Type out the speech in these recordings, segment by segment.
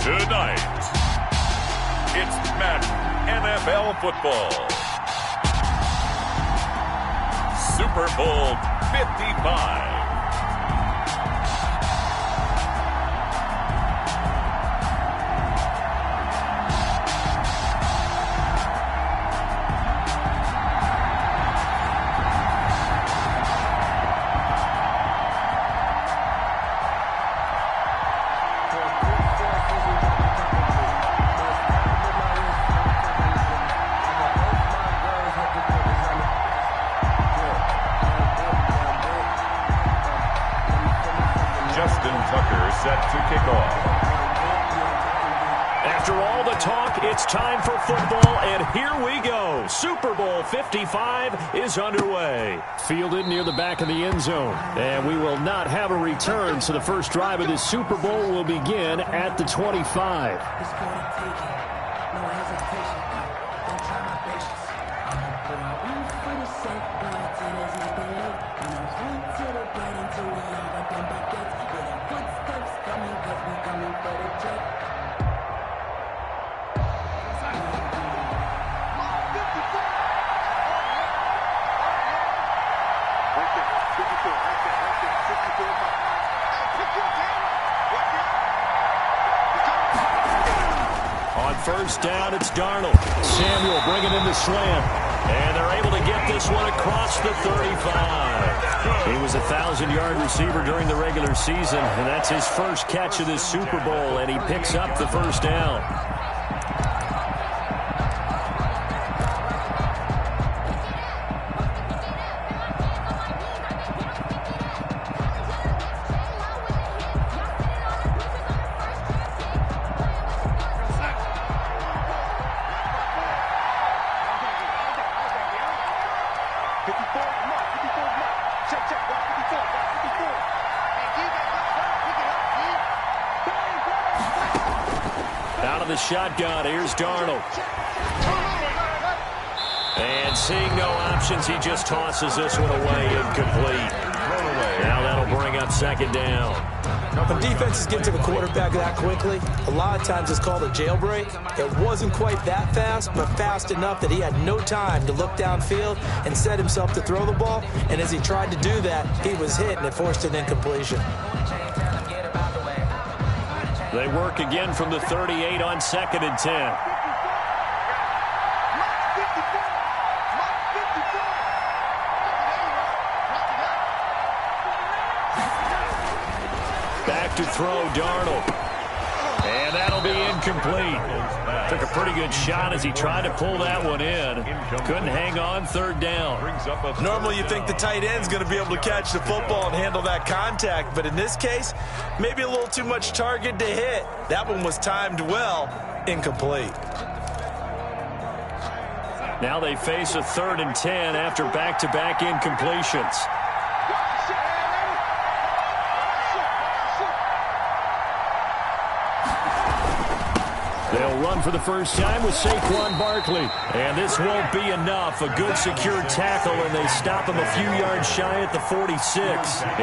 Tonight, it's Madden NFL football. Super Bowl 55. Set to kick off. After all the talk, it's time for football, and here we go. Super Bowl 55 is underway. Fielded near the back of the end zone, and we will not have a return, so the first drive of this Super Bowl will begin at the 25. On first down, it's Darnold. Samuel bringing in the slant. And they're able to get this one across the 35. He was a 1,000-yard receiver during the regular season, and that's his first catch of this Super Bowl, and he picks up the first down. Out of the shotgun, here's Darnold. And seeing no options, he just tosses this one away, incomplete. Now that'll bring up second down. When defenses get to the quarterback that quickly, a lot of times it's called a jailbreak. It wasn't quite that fast, but fast enough that he had no time to look downfield and set himself to throw the ball. And as he tried to do that, he was hit, and it forced an incompletion. They work again from the 38 on 2nd and 10. Back to throw, Darnold. And that'll be incomplete. Took a pretty good shot as he tried to pull that one in. Couldn't hang on, third down. Normally you think the tight end's going to be able to catch the football and handle that contact, but in this case, maybe a little too much target to hit. That one was timed well, incomplete. Now they face a 3rd and 10 after back-to-back incompletions. They'll run for the first time with Saquon Barkley. And this won't be enough. A good secure tackle, and they stop him a few yards shy at the 46.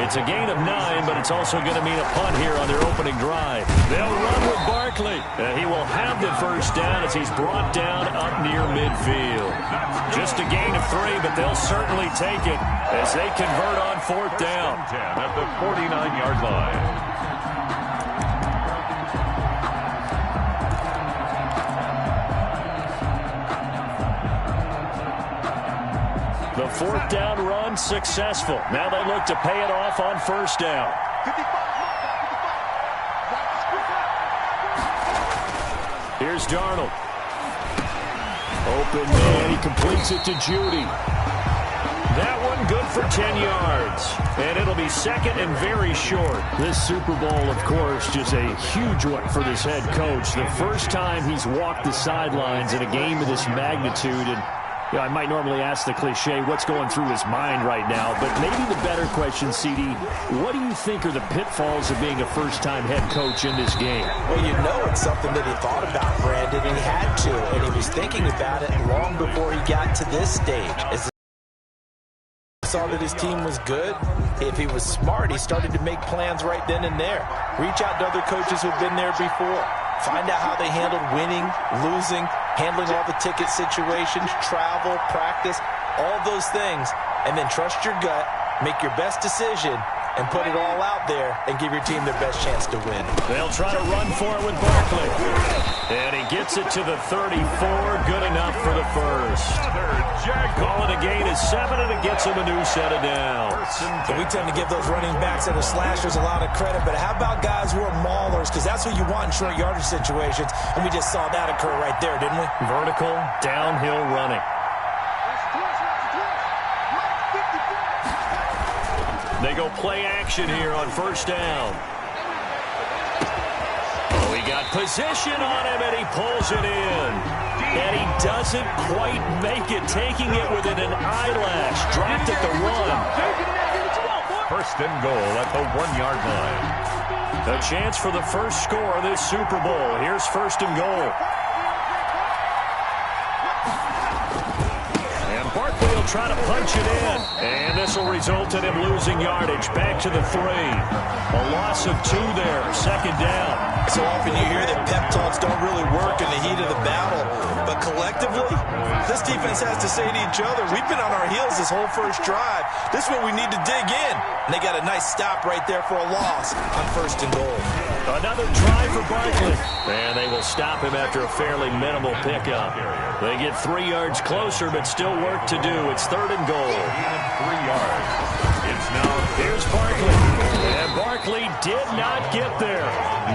It's a gain of 9, but it's also going to mean a punt here on their opening drive. They'll run with Barkley. And he will have the first down as he's brought down up near midfield. Just a gain of 3, but they'll certainly take it as they convert on 4th down. 10 at the 49-yard line. The 4th down run successful. Now they look to pay it off on first down. Here's Darnold. Open man, he completes it to Judy. That one good for 10 yards. And it'll be 2nd and very short. This Super Bowl, of course, just a huge one for this head coach. The first time he's walked the sidelines in a game of this magnitude. And you know, I might normally ask the cliche, what's going through his mind right now? But maybe the better question, CD, what do you think are the pitfalls of being a first-time head coach in this game? Well, you know it's something that he thought about, Brandon. He had to, and he was thinking about it long before he got to this stage. As he saw that his team was good, if he was smart, he started to make plans right then and there. Reach out to other coaches who've been there before. Find out how they handled winning, losing, handling all the ticket situations, travel, practice, all those things, and then trust your gut, make your best decision, and put it all out there and give your team their best chance to win. They'll try to run for it with Barkley. And he gets it to the 34. Good enough for the first. Call it a gain of 7, and it gets him a new set of downs. So we tend to give those running backs that are slashers a lot of credit, but how about guys who are maulers? Because that's what you want in short yardage situations, and we just saw that occur right there, didn't we? Vertical, downhill running. They go play action here on first down. Oh, he got position on him, and he pulls it in. And he doesn't quite make it, taking it within an eyelash. Dropped at the run. First and goal at the 1-yard line. A chance for the first score of this Super Bowl. Here's first and goal. Barkley will try to punch it in. And this will result in him losing yardage. Back to the 3. A loss of 2 there. Second down. So often you hear that pep talks don't really work in the heat of the battle. But collectively, this defense has to say to each other, we've been on our heels this whole first drive. This is what we need to dig in. And they got a nice stop right there for a loss on first and goal. Another try for Barkley. And they will stop him after a fairly minimal pickup. They get 3 yards closer, but still work to do. It's third and goal. 3 yards. It's now. Here's Barkley. And Barkley did not get there.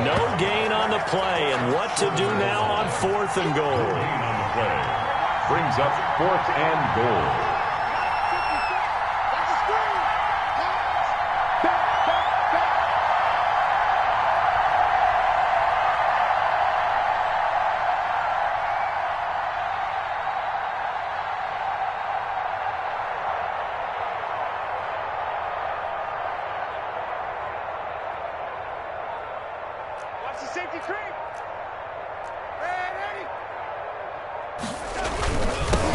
No gain on the play. And what to do now on fourth and goal? Gain on the play. Brings up 4th and goal.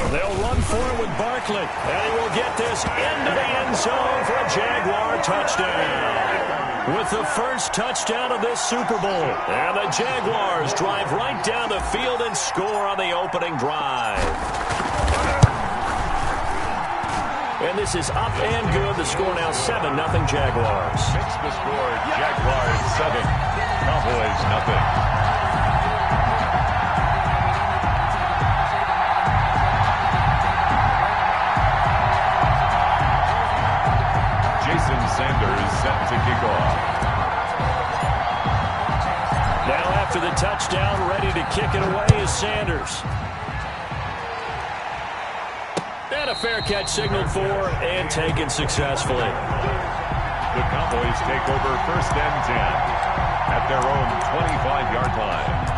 They'll run for it with Barkley. And he will get this into the end zone for a Jaguar touchdown. With the first touchdown of this Super Bowl. And the Jaguars drive right down the field and score on the opening drive. And this is up and good. The score now 7-0 Jaguars. Makes the score Jaguars 7. Cowboys nothing. Sanders set to kick off. Now after the touchdown, ready to kick it away is Sanders. And a fair catch signaled for and taken successfully. The Cowboys take over first and 10 at their own 25-yard line.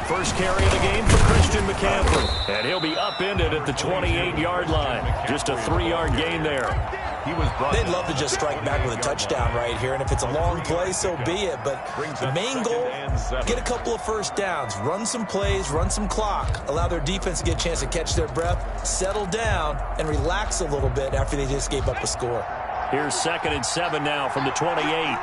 First carry of the game for Christian McCaffrey. And he'll be upended at the 28-yard line. Just a 3-yard gain there. They'd love to just strike back with a touchdown right here. And if it's a long play, so be it. But the main goal, get a couple of first downs. Run some plays, run some clock. Allow their defense to get a chance to catch their breath, settle down, and relax a little bit after they just gave up a score. Here's 2nd and 7 now from the 28.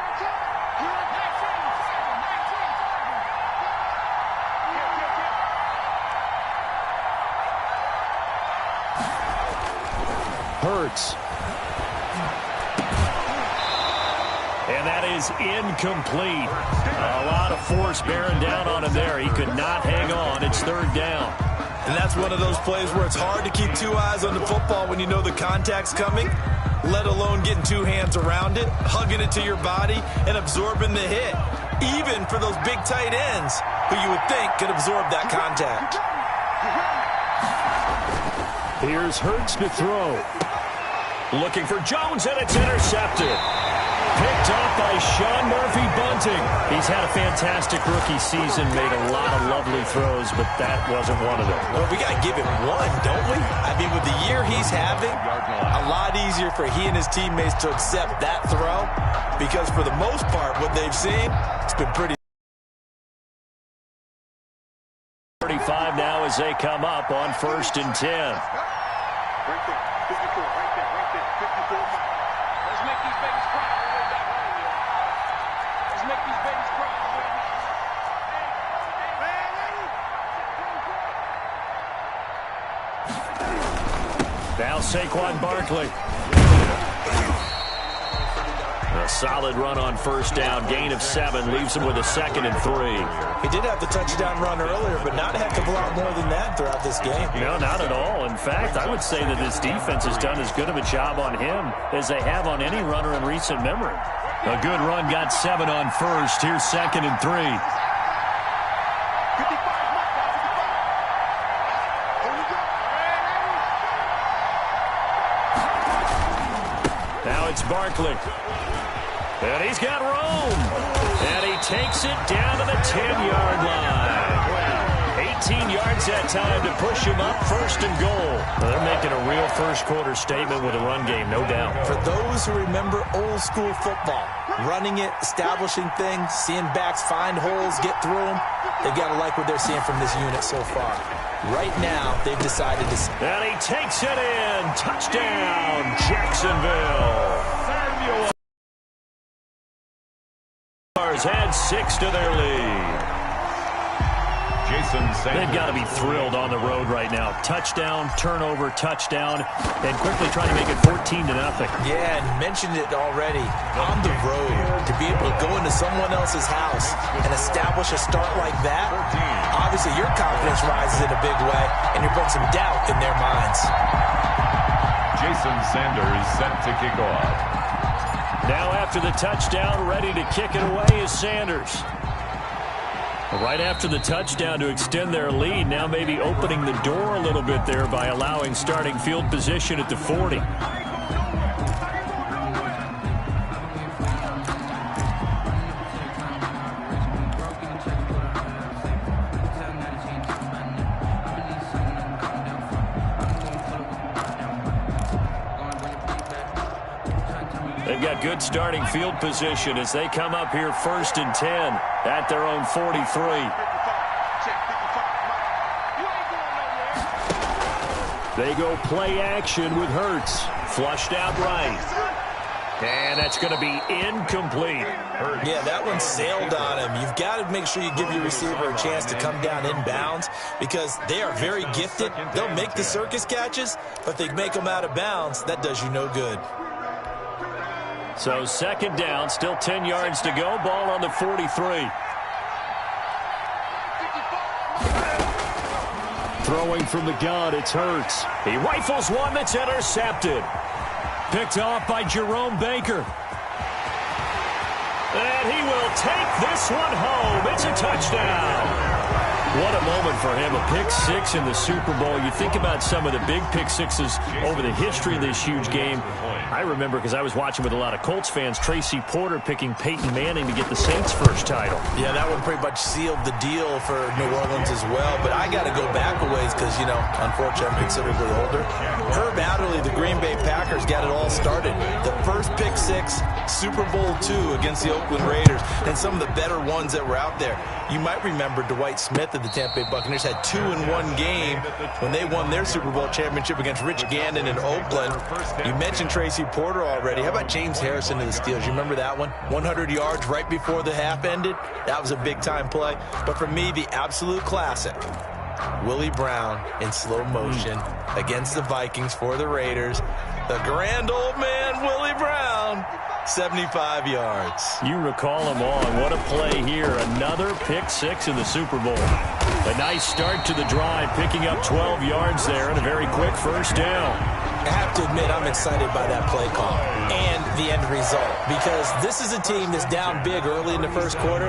Hurts. And that is incomplete. A lot of force bearing down on him there. He could not hang on. It's 3rd down. And that's one of those plays where it's hard to keep 2 eyes on the football when you know the contact's coming, let alone getting 2 hands around it, hugging it to your body, and absorbing the hit. Even for those big tight ends who you would think could absorb that contact. Here's Hurts to throw. Looking for Jones, and it's intercepted. Picked up by Sean Murphy-Bunting. He's had a fantastic rookie season, made a lot of lovely throws, but that wasn't one of them. Well, we got to give him one, don't we? I mean, with the year he's having, a lot easier easier for he and his teammates to accept that throw because for the most part, what they've seen, it's been pretty. 35 now as they come up on 1st and 10. Right there, 54, right there, 54. Let's make these babies cry all the way back home, yo. Let's make these babies cry all the way back home. Now Saquon Barkley. A solid run on 1st down. Gain of 7 leaves him with a 2nd and 3. He did have the touchdown run earlier, but not a heck of a lot more than that throughout this game. No, not at all. In fact, I would say that this defense has done as good of a job on him as they have on any runner in recent memory. A good run got 7 on 1st. Here's 2nd and 3. Now it's Barkley. And he's got room. And he takes it down to the 10-yard line. 18 yards that time to push him up 1st and goal. They're making a real first-quarter statement with a run game, no doubt. For those who remember old-school football, running it, establishing things, seeing backs find holes, get through them, they've got to like what they're seeing from this unit so far. Right now, they've decided to... And he takes it in. Touchdown, Jacksonville. Had 6 to their lead. They've got to be thrilled on the road right now. Touchdown, turnover, touchdown, and quickly trying to make it 14-0. Yeah, and mentioned it already. On the road, to be able to go into someone else's house and establish a start like that, obviously your confidence rises in a big way, and you put some doubt in their minds. Jason Sanders set to kick off. Now after the touchdown, ready to kick it away is Sanders. Right after the touchdown to extend their lead, now maybe opening the door a little bit there by allowing starting field position at the 40. They've got good starting field position as they come up here 1st and 10 at their own 43. They go play action with Hurts. Flushed out right. And that's going to be incomplete. Yeah, that one sailed on him. You've got to make sure you give your receiver a chance to come down inbounds because they are very gifted. They'll make the circus catches, but they make them out of bounds. That does you no good. So 2nd down, still 10 yards to go. Ball on the 43. Throwing from the gun, it's Hurts. He rifles one that's intercepted. Picked off by Jerome Baker. And he will take this one home. It's a touchdown. What a moment for him, a pick-6 in the Super Bowl. You think about some of the big pick-6s over the history of this huge game. I remember, because I was watching with a lot of Colts fans, Tracy Porter picking Peyton Manning to get the Saints' first title. Yeah, that one pretty much sealed the deal for New Orleans as well. But I got to go back a ways because, you know, unfortunately I'm considerably older. Herb Adderley, the Green Bay Packers, got it all started. The first pick-6, Super Bowl II against the Oakland Raiders, and some of the better ones that were out there. You might remember Dwight Smith of the Tampa Bay Buccaneers had 2 in one game when they won their Super Bowl championship against Rich Gannon in Oakland. You mentioned Tracy Porter already. How about James Harrison of the Steelers? You remember that one? 100 yards right before the half ended. That was a big-time play. But for me, the absolute classic, Willie Brown in slow motion against the Vikings for the Raiders. The grand old man, Willie Brown. 75 yards. You recall them all, and what a play here. Another pick-6 in the Super Bowl. A nice start to the drive, picking up 12 yards there and a very quick first down. I have to admit, I'm excited by that play call and the end result because this is a team that's down big early in the first quarter,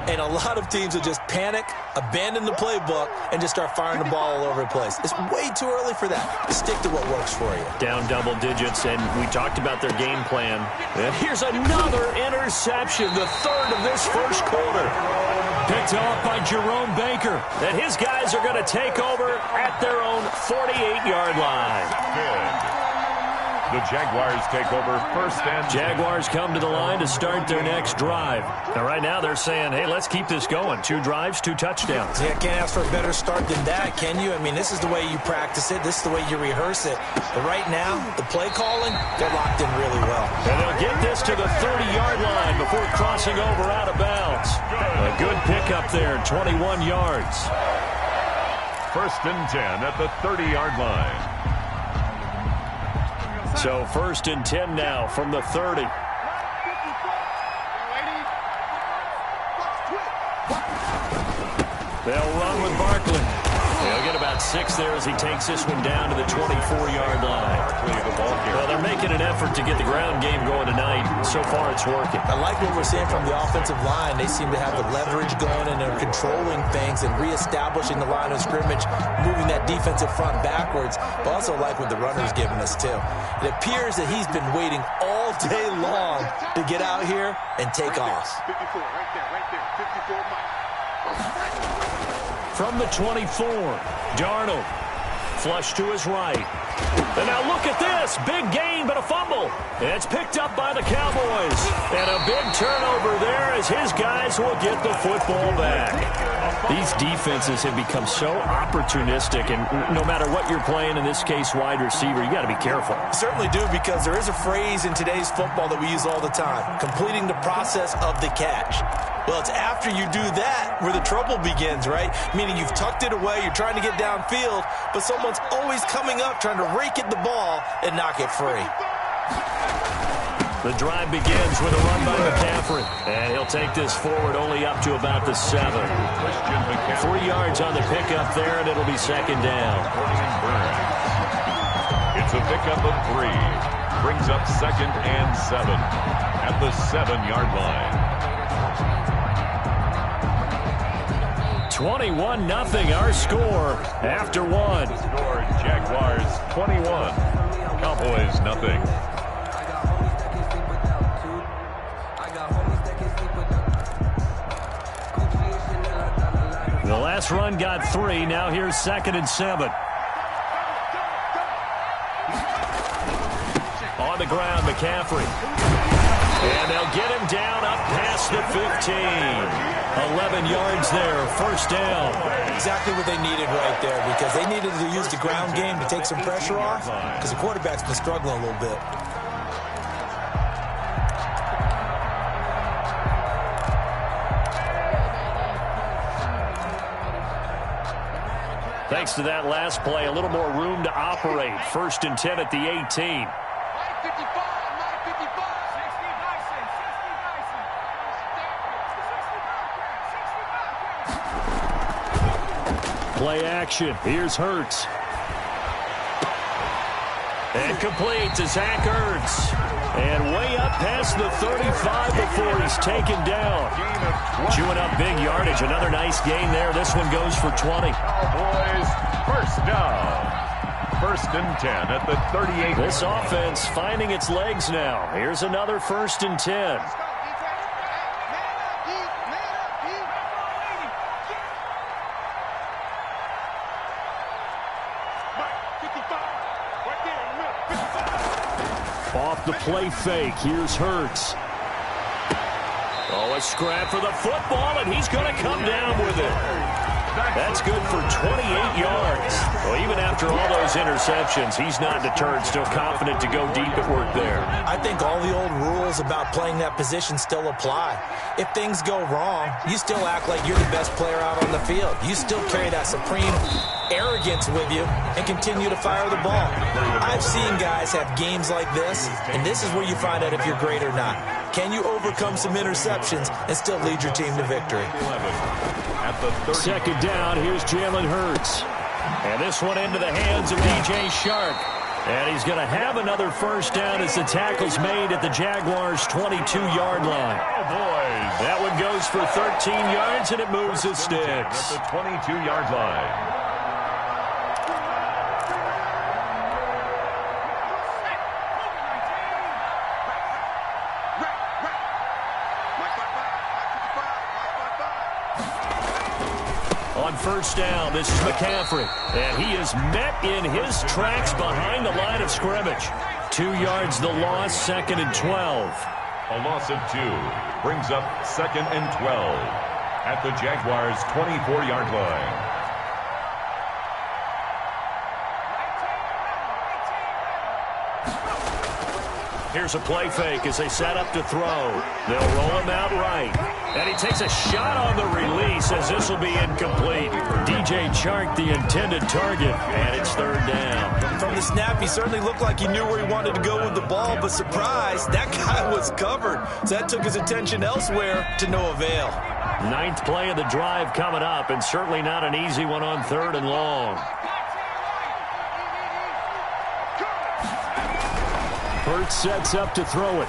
and a lot of teams will just panic, abandon the playbook, and just start firing the ball all over the place. It's way too early for that. Stick to what works for you. Down double digits, and we talked about their game plan. And here's another interception, the third of this first quarter. Picked off by Jerome Baker. And his guys are going to take over at their own 48-yard line. The Jaguars take over first and 10. Jaguars come to the line to start their next drive. Now, right now, they're saying, hey, let's keep this going. 2 drives, 2 touchdowns. Yeah, can't ask for a better start than that, can you? I mean, this is the way you practice it. This is the way you rehearse it. But right now, the play calling, they're locked in really well. And they'll get this to the 30-yard line before crossing over out of bounds. A good pickup there, 21 yards. First and 10 at the 30-yard line. So first and 10 now from the 30. They'll run with Barkley. They'll get about 6 there as he takes this one down to the 24-yard line. Well, they're making an effort to get the ground game going tonight. So far, it's working. I like what we're seeing from the offensive line. They seem to have the leverage going, and they're controlling things and reestablishing the line of scrimmage, moving that defensive front backwards. But also like what the runner's giving us, too. It appears that he's been waiting all day long to get out here and take off. 54, right there, 54 Mike. From the 24, Darnold. Flush to his right. And now look at this. Big gain, but a fumble. It's picked up by the Cowboys. And a big turnover there as his guys will get the football back. These defenses have become so opportunistic, and no matter what you're playing, in this case wide receiver, you got to be careful. Certainly do, because there is a phrase in today's football that we use all the time, completing the process of the catch. Well, it's after you do that where the trouble begins, right? Meaning you've tucked it away, you're trying to get downfield, but someone's always coming up trying to rake at the ball and knock it free. The drive begins with a run by McCaffrey, and he'll take this forward only up to about the 7. 3 yards on the pickup there, and it'll be second down. It's a pickup of 3. Brings up second and 7 at the 7-yard line. 21-0 our score after 1. Score Jaguars 21. Cowboys nothing. The last run got 3. Now here's second and 7. On the ground, McCaffrey. And they'll get him down up past the 15. 11 yards there, first down. Exactly what they needed right there, because they needed to use the ground game to take some pressure off, because the quarterback's been struggling a little bit. Thanks to that last play, a little more room to operate. First and 10 at the 18. Play action. Here's Hurts. And complete to Zach Ertz. And way up past the 35 before he's taken down. Chewing up big yardage. Another nice gain there. This one goes for 20. Cowboys first down. First and 10 at the 38. This offense finding its legs now. Here's another first and 10. Off the play fake. Here's Hurts. Oh, a scrap for the football, and he's going to come down with it. That's good for 28 yards. Well, even after all those interceptions, he's not deterred, still confident to go deep at work there. I think all the old rules about playing that position still apply. If things go wrong, you still act like you're the best player out on the field. You still carry that supreme arrogance with you and continue to fire the ball. I've seen guys have games like this, and this is where you find out if you're great or not. Can you overcome some interceptions and still lead your team to victory? Second down, here's Jalen Hurts. And this one into the hands of DJ Shark. And he's going to have another first down as the tackle's made at the Jaguars' 22-yard line. That one goes for 13 yards, and it moves the sticks. At the 22-yard line. On first down, this is McCaffrey. And he is met in his tracks behind the line of scrimmage. 2 yards the loss, 2nd and 12. A loss of 2 brings up 2nd and 12 at the Jaguars' 24-yard line. Here's a play fake as they set up to throw. They'll roll him out right. And he takes a shot on the release as this will be incomplete. DJ Chark, the intended target, and it's 3rd down. From the snap, he certainly looked like he knew where he wanted to go with the ball, but surprise, that guy was covered. So that took his attention elsewhere to no avail. 9th play of the drive coming up, and certainly not an easy one on 3rd and long. Hurts sets up to throw it.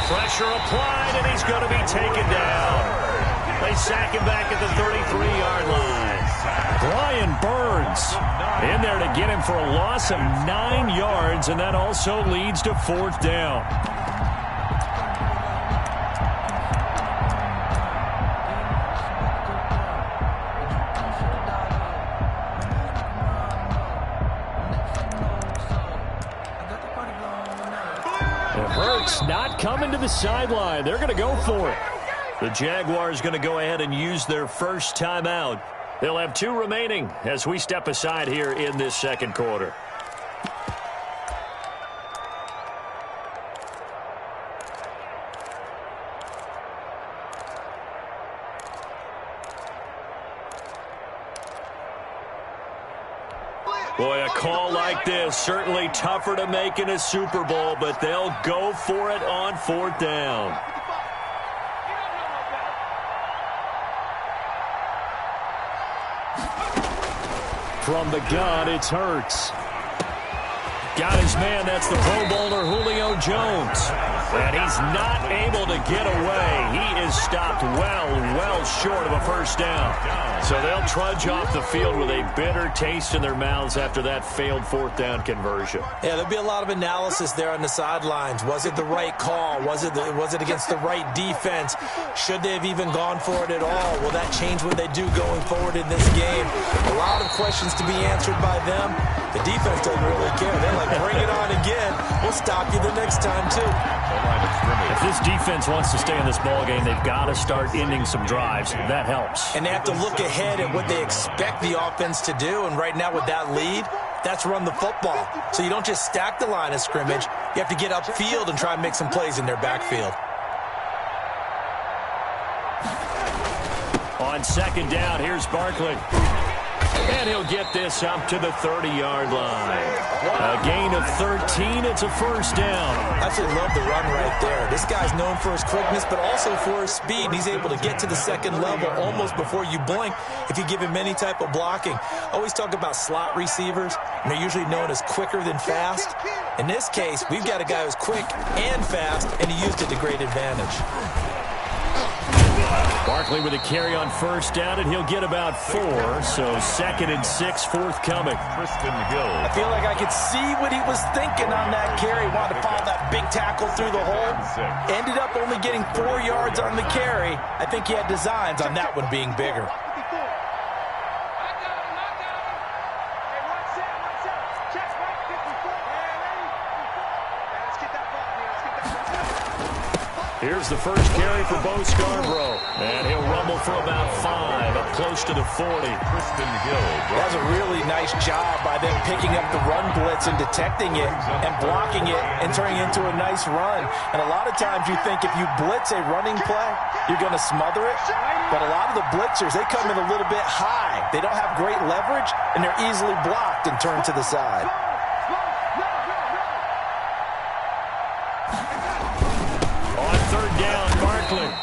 Pressure applied, and he's going to be taken down. They sack him back at the 33-yard line. Brian Burns in there to get him for a loss of 9 yards, and that also leads to 4th down. Hurts not coming to the sideline. They're going to go for it. The Jaguars going to go ahead and use their first timeout. They'll have 2 remaining as we step aside here in this 2nd quarter. Boy, a call like this, certainly tougher to make in a Super Bowl, but they'll go for it on 4th down. From the gun, it's Hurts. Got his man, that's the Pro Bowler Julio Jones. And he's not able to get away. He is stopped well short of a 1st down. So they'll trudge off the field with a bitter taste in their mouths after that failed 4th down conversion. Yeah, there'll be a lot of analysis there on the sidelines. Was it the right call? Was it against the right defense? Should they have even gone for it at all? Will that change what they do going forward in this game? A lot of questions to be answered by them. The defense doesn't really care. They're like, bring it on again. We'll stop you the next time, too. If this defense wants to stay in this ballgame, they've got to start ending some drives. That helps. And they have to look ahead at what they expect the offense to do. And right now with that lead, that's run the football. So you don't just stack the line of scrimmage. You have to get upfield and try and make some plays in their backfield. On 2nd down, here's Barkley. And he'll get this up to the 30-yard line. A gain of 13. It's a 1st down. I absolutely love the run right there. This guy's known for his quickness, but also for his speed. He's able to get to the 2nd level almost before you blink if you give him any type of blocking. I always talk about slot receivers, and they're usually known as quicker than fast. In this case, we've got a guy who's quick and fast, and he used it to great advantage. Barkley with a carry on 1st down, and he'll get about 4. So 2nd and 6 forthcoming. I feel like I could see what he was thinking on that carry. Wanted to follow that big tackle through the hole. Ended up only getting 4 yards on the carry. I think he had designs on that one being bigger. Here's the first carry for Bo Scarborough. And he'll rumble for about 5, up close to the 40. That's a really nice job by them picking up the run blitz and detecting it and blocking it and turning it into a nice run. And a lot of times you think if you blitz a running play, you're going to smother it. But a lot of the blitzers, they come in a little bit high. They don't have great leverage, and they're easily blocked and turned to the side.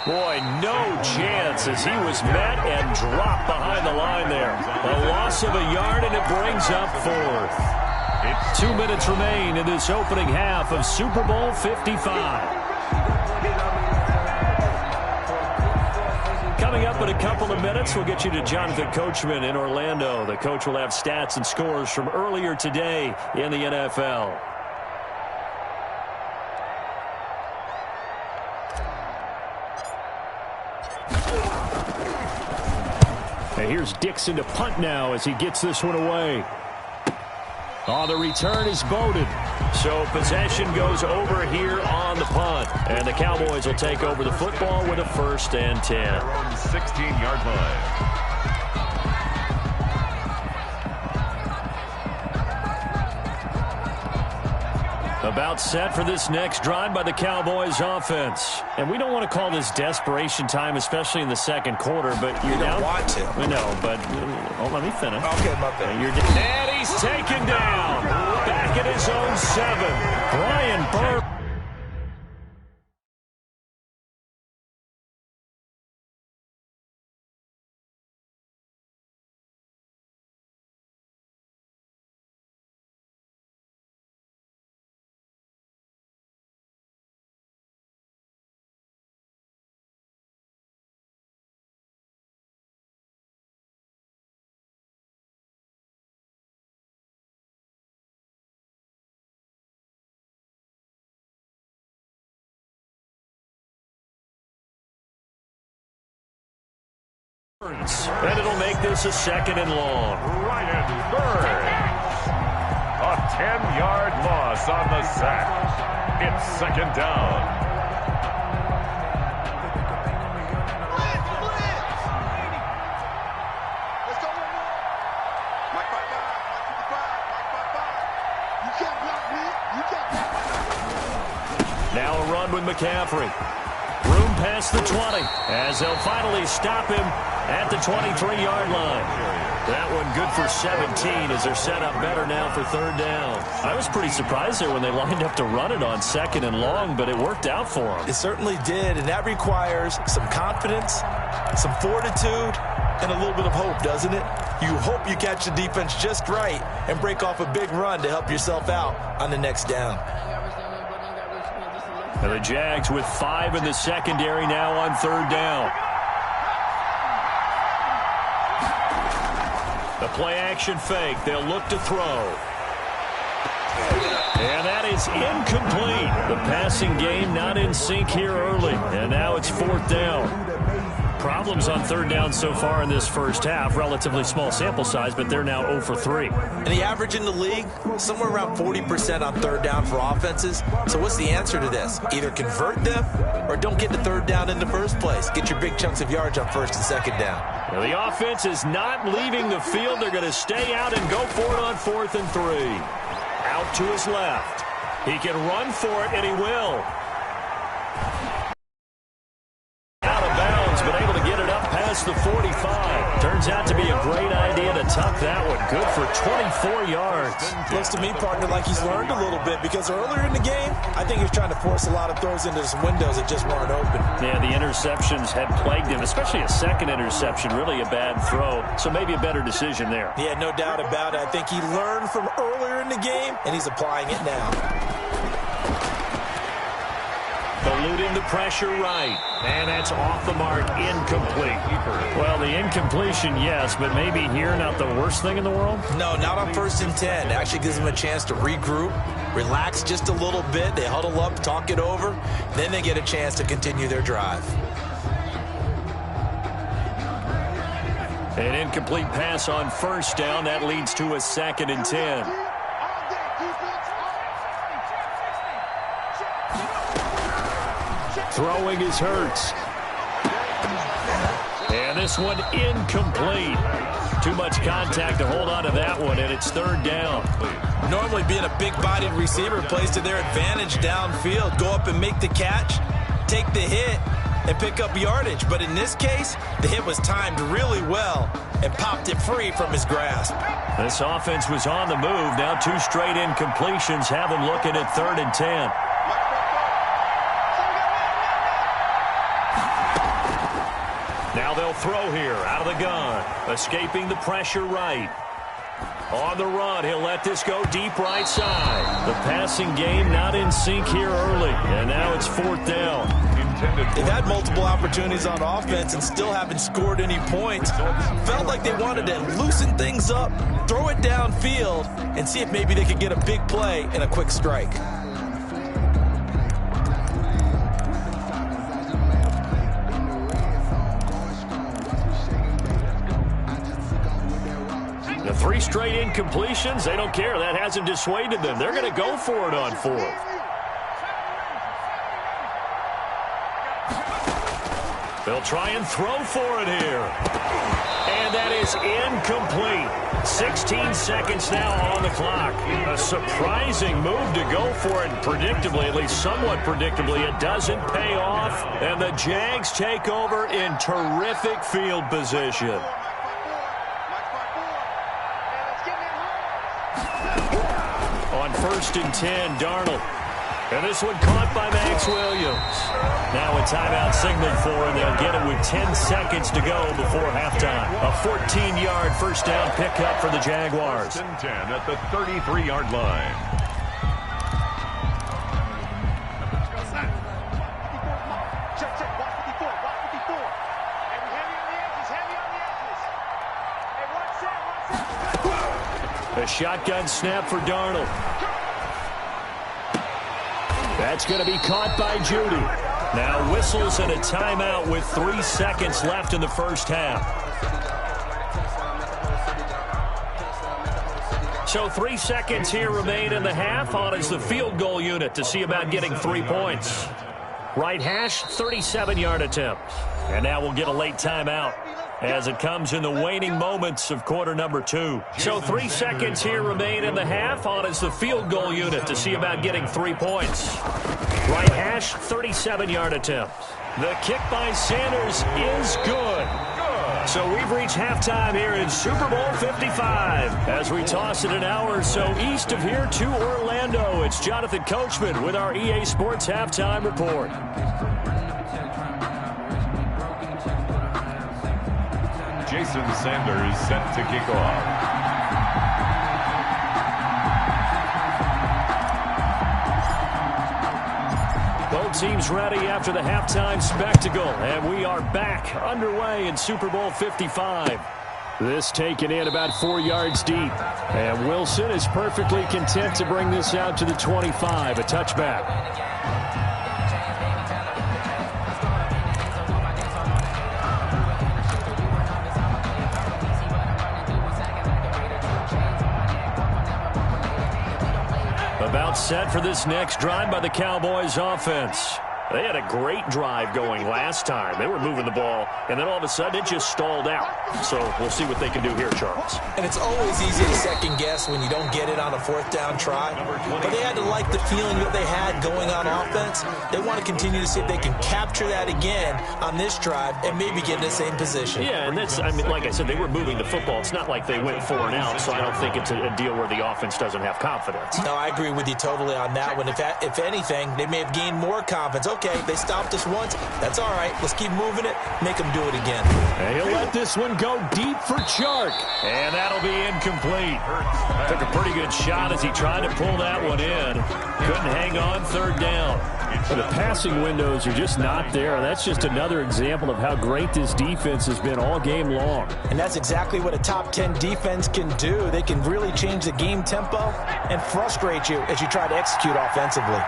Boy, no chance as he was met and dropped behind the line there. A loss of a yard, and it brings up 4th. 2 minutes remain in this opening half of Super Bowl 55. Coming up in a couple of minutes, we'll get you to Jonathan Coachman in Orlando. The coach will have stats and scores from earlier today in the NFL. And here's Dixon to punt now as he gets this one away. On the return is Bowden. So possession goes over here on the punt. And the Cowboys will take over the football with a 1st and 10. Their own 16-yard line. About set for this next drive by the Cowboys offense. And we don't want to call this desperation time, especially in the second quarter, but you're down. You don't want to. I know, but let me finish. Okay, my bad. And he's taken down. Back at his own 7. Brian Burr. And it'll make this a 2nd and long. Ryan Burns. A 10-yard loss on the sack. It's 2nd down. Let's go. Mike 5-5. You can't block me. You can't block me. Now a run with McCaffrey. Room past the 20 as they'll finally stop him at the 23-yard line. That one good for 17 as they're set up better now for 3rd down. I was pretty surprised there when they lined up to run it on 2nd and long, but it worked out for them. It certainly did, and that requires some confidence, some fortitude, and a little bit of hope, doesn't it? You hope you catch the defense just right and break off a big run to help yourself out on the next down. And the Jags with 5 in the secondary now on 3rd down. The play-action fake. They'll look to throw. And that is incomplete. The passing game not in sync here early. And now it's 4th down. Problems on 3rd down so far in this first half. Relatively small sample size, but they're now 0 for 3. And the average in the league, somewhere around 40% on 3rd down for offenses. So what's the answer to this? Either convert them or don't get to 3rd down in the first place. Get your big chunks of yards on 1st and 2nd down. Now the offense is not leaving the field. They're going to stay out and go for it on 4th and 3. Out to his left. He can run for it, and he will. But able to get it up past the 45. Turns out to be a great idea to tuck that one. Good for 24 yards. Looks to me, partner, like he's learned a little bit because earlier in the game, I think he was trying to force a lot of throws into some windows that just weren't open. Yeah, the interceptions had plagued him, especially a 2nd interception, really a bad throw. So maybe a better decision there. Yeah, no doubt about it. I think he learned from earlier in the game, and he's applying it now. Eluding the pressure right. And that's off the mark, incomplete. Well, the incompletion, yes, but maybe here not the worst thing in the world? No, not on 1st and 10. It actually gives them a chance to regroup, relax just a little bit. They huddle up, talk it over. Then they get a chance to continue their drive. An incomplete pass on 1st down. That leads to a 2nd and 10. Throwing is Hurts. And this one incomplete. Too much contact to hold on to that one, and it's 3rd down. Normally being a big-bodied receiver plays to their advantage downfield. Go up and make the catch, take the hit, and pick up yardage. But in this case, the hit was timed really well and popped it free from his grasp. This offense was on the move. Now 2 straight incompletions have them looking at 3rd and 10. Now they'll throw here out of the gun. Escaping the pressure right. On the run, he'll let this go deep right side. The passing game not in sync here early. And now it's 4th down. They've had multiple opportunities on offense and still haven't scored any points. Felt like they wanted to loosen things up, throw it downfield, and see if maybe they could get a big play and a quick strike. straight incompletions, they don't care. That hasn't dissuaded them. They're going to go for it on fourth. They'll try and throw for it here. And that is incomplete. 16 seconds now on the clock. A surprising move to go for it. Predictably, at least somewhat predictably, it doesn't pay off. And the Jags take over in terrific field position. On 1st and 10, Darnold. And this one caught by Max Williams. Now a timeout signaled for, and they'll get it with 10 seconds to go before halftime. A 14-yard first down pickup for the Jaguars. 10 at the 33-yard line. Check, check, watch 54, watch 54. Hey, we heavy on the edges, heavy on the edges. Hey, one set. A shotgun snap for Darnold. That's going to be caught by Judy. Now whistles and a timeout with 3 seconds left in the first half. So 3 seconds here remain in the half. On is the field goal unit to see about getting 3 points. Right hash, 37-yard attempt. And now we'll get a late timeout as it comes in the waning moments of quarter number 2. So 3 seconds here remain in the half. On is the field goal unit to see about getting 3 points. Right hash, 37-yard attempt. The kick by Sanders is good. So we've reached halftime here in Super Bowl 55. As we toss it an hour or so east of here to Orlando, it's Jonathan Coachman with our EA Sports Halftime Report. Jason Sanders set to kick off. Both teams ready after the halftime spectacle, and we are back underway in Super Bowl 55. This taken in about 4 yards deep, and Wilson is perfectly content to bring this out to the 25, a touchback. About set for this next drive by the Cowboys offense. They had a great drive going last time. They were moving the ball, and then all of a sudden it just stalled out. So we'll see what they can do here, Charles. And it's always easy to second guess when you don't get it on a 4th down try. But they had to like the feeling that they had going on offense. They want to continue to see if they can capture that again on this drive and maybe get in the same position. Yeah, and that's, I mean, like I said, they were moving the football. It's not like they went 4 and out, so I don't think it's a deal where the offense doesn't have confidence. No, I agree with you totally on that one. If anything, they may have gained more confidence. Okay, they stopped us once. That's all right. Let's keep moving it. Make them do it again. And he'll let this one go deep for Chark. And that'll be incomplete. Took a pretty good shot as he tried to pull that one in. Couldn't hang on 3rd down. The passing windows are just not there. That's just another example of how great this defense has been all game long. And that's exactly what a top 10 defense can do. They can really change the game tempo and frustrate you as you try to execute offensively.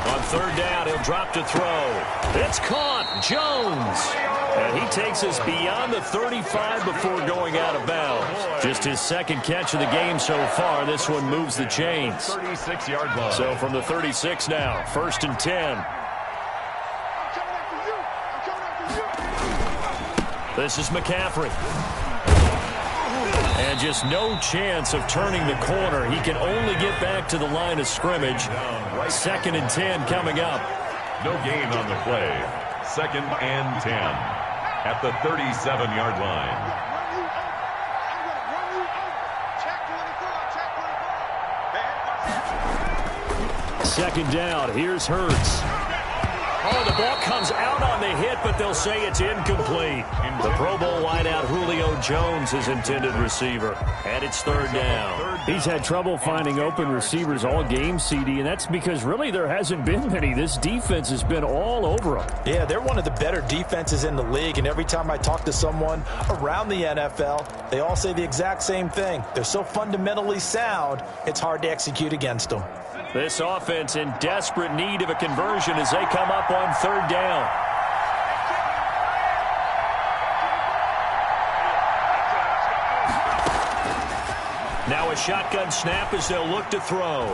On 3rd down, he'll drop to throw. It's caught. Jones. And he takes us beyond the 35 before going out of bounds. Just his 2nd catch of the game so far. This one moves the chains. 36-yard line. So from the 36 now, 1st and 10. This is McCaffrey. And just no chance of turning the corner. He can only get back to the line of scrimmage. 2nd and 10 coming up. No gain on the play. 2nd and 10 at the 37-yard line. 2nd down. Here's Hurts. Oh, the ball comes out on the hit, but they'll say it's incomplete. The Pro Bowl wideout Julio Jones is intended receiver, and it's 3rd down. He's had trouble finding open receivers all game, CD, and that's because really there hasn't been many. This defense has been all over them. Yeah, they're one of the better defenses in the league, and every time I talk to someone around the NFL, they all say the exact same thing. They're so fundamentally sound, it's hard to execute against them. This offense in desperate need of a conversion as they come up on 3rd down. Now a shotgun snap as they'll look to throw.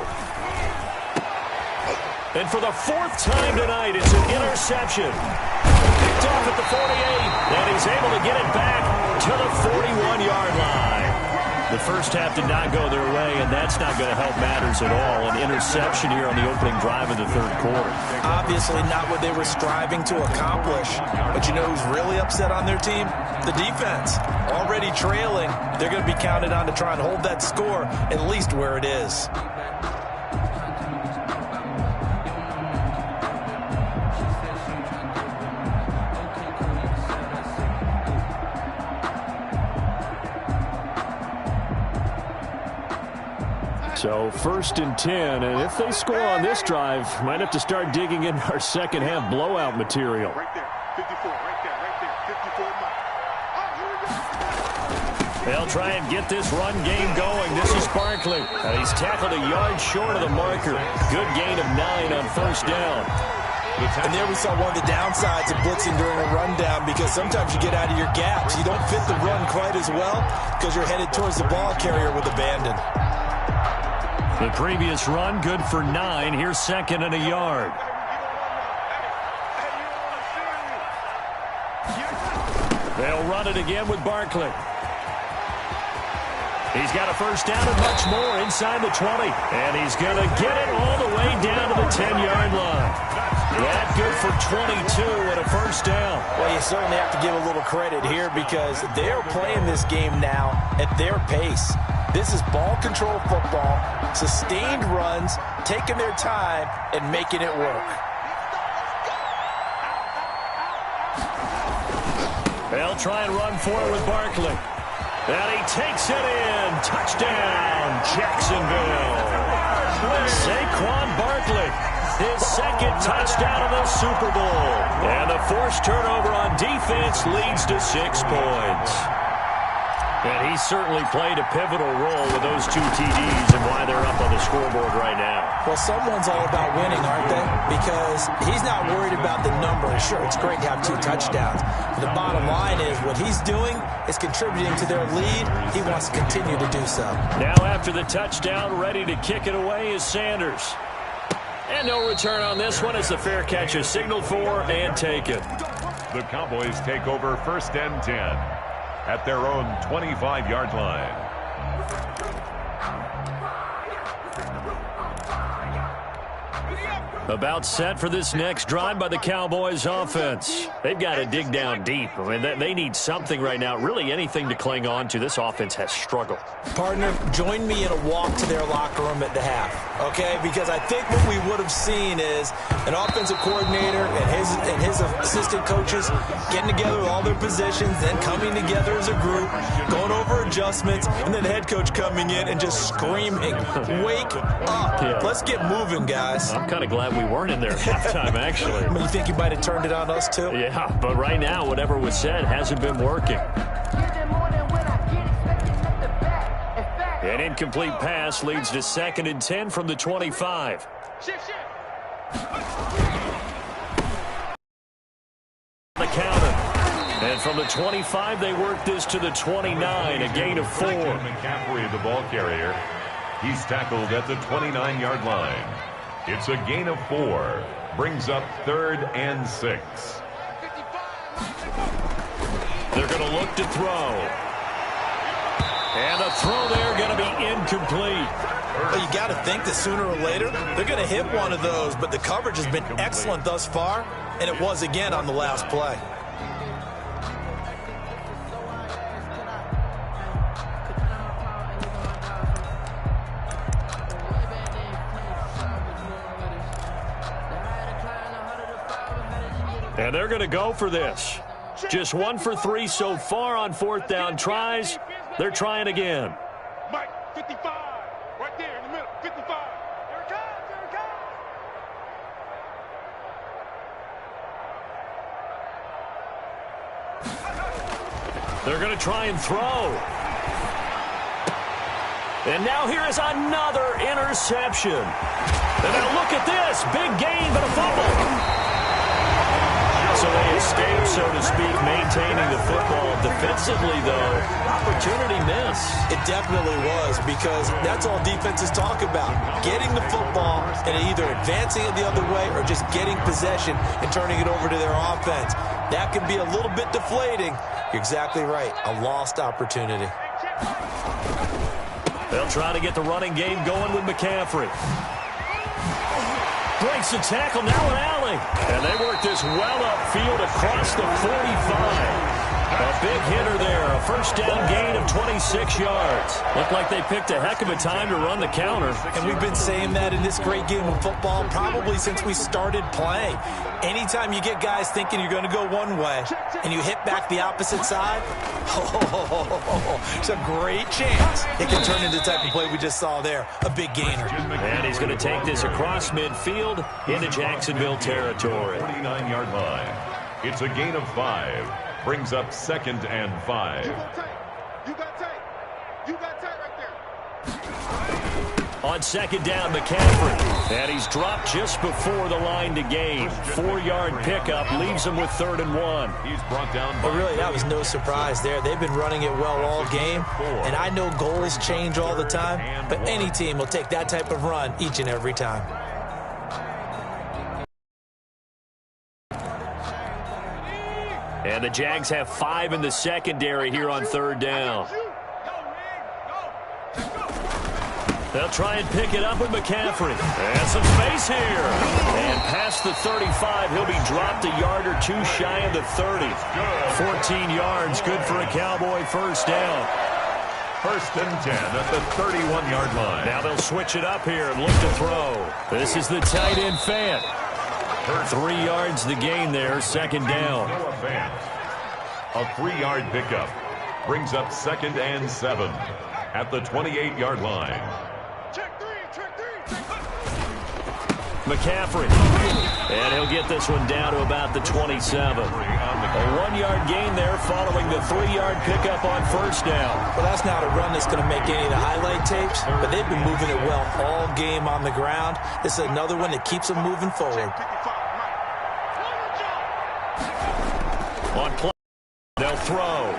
And for the fourth time tonight, it's an interception. Picked off at the 48, and he's able to get it back to the 41-yard line. The first half did not go their way, and that's not going to help matters at all. An interception here on the opening drive of the third quarter. Obviously not what they were striving to accomplish. But you know who's really upset on their team? The defense. Already trailing. They're going to be counted on to try and hold that score at least where it is. So 1st and 10, and if they score on this drive, might have to start digging in our second half blowout material. Right there, 54, right there, 54 miles. They'll try and get this run game going. This is Barkley. He's tackled a yard short of the marker. Good gain of 9 on first down. And there we saw one of the downsides of blitzing during a rundown, because sometimes you get out of your gaps. You don't fit the run quite as well because you're headed towards the ball carrier with abandon. The previous run, good for 9. Here's 2nd and a yard. They'll run it again with Barkley. He's got a first down and much more inside the 20. And he's going to get it all the way down to the 10-yard line. That good for 22 and a first down. Well, you certainly have to give a little credit here because they're playing this game now at their pace. This is ball control football, sustained runs, taking their time, and making it work. They'll try and run forward with Barkley. And he takes it in. Touchdown, Jacksonville. Saquon Barkley, his 2nd touchdown of the Super Bowl. And the forced turnover on defense leads to 6 points. And he certainly played a pivotal role with those 2 TDs and why they're up on the scoreboard right now. Well, someone's all about winning, aren't they? Because he's not worried about the number. Sure, it's great to have 2 touchdowns. But the bottom line is what he's doing is contributing to their lead. He wants to continue to do so. Now after the touchdown, ready to kick it away is Sanders. And no return on this one as the fair catch is signaled for and taken. The Cowboys take over 1st and 10 at their own 25-yard line. About set for this next drive by the Cowboys offense. They've got to dig down deep. I mean, they need something right now, really anything to cling on to. This offense has struggled. Partner, join me in a walk to their locker room at the half, okay? Because I think what we would have seen is an offensive coordinator and his assistant coaches getting together with all their positions, then coming together as a group, going over adjustments, and then the head coach coming in and just screaming, wake up. Yeah. Let's get moving, guys. I'm kind of glad we weren't in there at halftime, actually. I mean, you think you might have turned it on us, too? Yeah, but right now, whatever was said hasn't been working. An incomplete pass leads to 2nd and 10 from the 25. The counter. And from the 25, they work this to the 29, a gain of 4. McCaffrey, the ball carrier. He's tackled at the 29-yard line. It's a gain of 4. Brings up 3rd and 6. They're going to look to throw. And the throw there going to be incomplete. Well, you got to think that sooner or later they're going to hit one of those, but the coverage has been excellent thus far, and it was again on the last play. And they're going to go for this. Just 1 for 3 so far on 4th down tries. They're trying again. Mike, 55, right there in the middle, 55. Here it comes, here it comes. They're going to try and throw. And now here is another interception. And now look at this. Big gain, but a fumble. So So they escape, so to speak, maintaining the football. Defensively, though, opportunity miss. It definitely was, because that's all defenses talk about. Getting the football and either advancing it the other way or just getting possession and turning it over to their offense. That can be a little bit deflating. You're exactly right. A lost opportunity. They'll try to get the running game going with McCaffrey. Breaks the tackle, now an alley. And they work this well upfield across the 45. A big hitter there, a first down gain of 26 yards. Looked like they picked a heck of a time to run the counter. And we've been saying that in this great game of football probably since we started playing. Anytime you get guys thinking you're going to go one way and you hit back the opposite side, it's a great chance it can turn into the type of play we just saw there, a big gainer. And he's going to take this across midfield into Jacksonville territory. 49-yard line. It's a gain of 5. Brings up 2nd and 5. You got tight. You got tight right there. On 2nd down, McCaffrey. And he's dropped just before the line to gain. 4-yard pickup leaves him with 3rd and 1. He's brought down. But really, that was no surprise there. They've been running it well all game. And I know goals change all the time, but any team will take that type of run each and every time. And the Jags have 5 in the secondary here on 3rd down. They'll try and pick it up with McCaffrey. And some space here. And past the 35, he'll be dropped a yard or 2 shy of the 30. 14 yards, good for a Cowboy first down. 1st and 10 at the 31-yard line. Now they'll switch it up here and look to throw. This is the tight end Fant. 3 yards the gain there, 2nd down. A 3-yard pickup brings up 2nd and 7 at the 28-yard line. McCaffrey. And he'll get this one down to about the 27. A 1-yard gain there following the 3-yard pickup on first down. Well, that's not a run that's going to make any of the highlight tapes, but they've been moving it well all game on the ground. This is another one that keeps them moving forward. On play, they'll throw.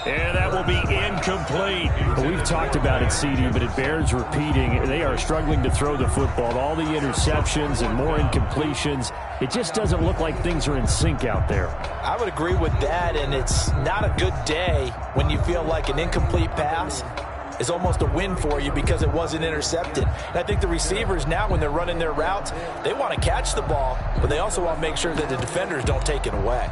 And that will be incomplete. We've talked about it, CD, but it bears repeating. They are struggling to throw the football. All the interceptions and more incompletions. It just doesn't look like things are in sync out there. I would agree with that, and it's not a good day when you feel like an incomplete pass is almost a win for you because it wasn't intercepted. And I think the receivers now, when they're running their routes, they want to catch the ball, but they also want to make sure that the defenders don't take it away.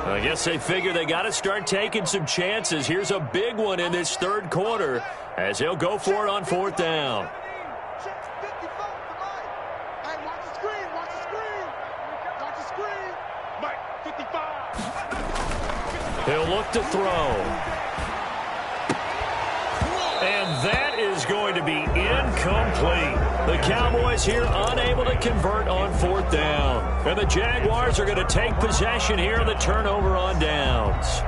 I guess they figure they got to start taking some chances. Here's a big one in this 3rd quarter as he'll go for it on 4th down. He'll look to throw. And that is going to be incomplete. The Cowboys here unable to convert on 4th down. And the Jaguars are going to take possession here of the turnover on downs.